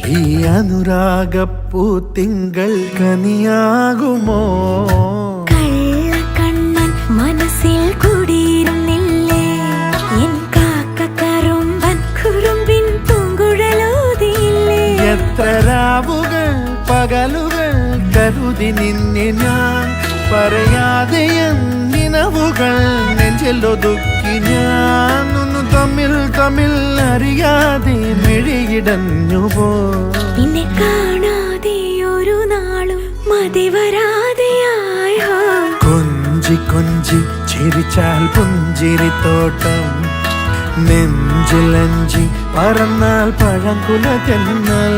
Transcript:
ഈ അനുരാഗപ്പൂ തിങ്കൾ കനിയാകുമോ? കള്ളക്കണ്ണൻ മനസ്സിൽ കുടിയിരുന്നില്ലേ? എൻ കാക്കക്കറുമ്പൻ കുറുമ്പിൻ പൂങ്കുഴലൂതിയില്ലേ? എത്ര രാവുകൾ പകലുകൾ കരുതി നിന്നെ ഞാൻ, പറയാതെ നിനവുകൾ നെഞ്ചിലൊതുക്കി ഞാൻ. ഒന്നു തമ്മിൽ തമ്മിൽ അറിയാതെ മിഴിയിടഞ്ഞു പോ. നിന്നെ കാണാതെ ഒരു നാളും മതി വരാതെയായോ? കൊഞ്ചി കൊഞ്ചി ചിരിച്ചാൽ പുഞ്ചിരിത്തോട്ടം, നെഞ്ചിലഞ്ചി പറന്നാൽ പഴംകുല തെന്നൽ.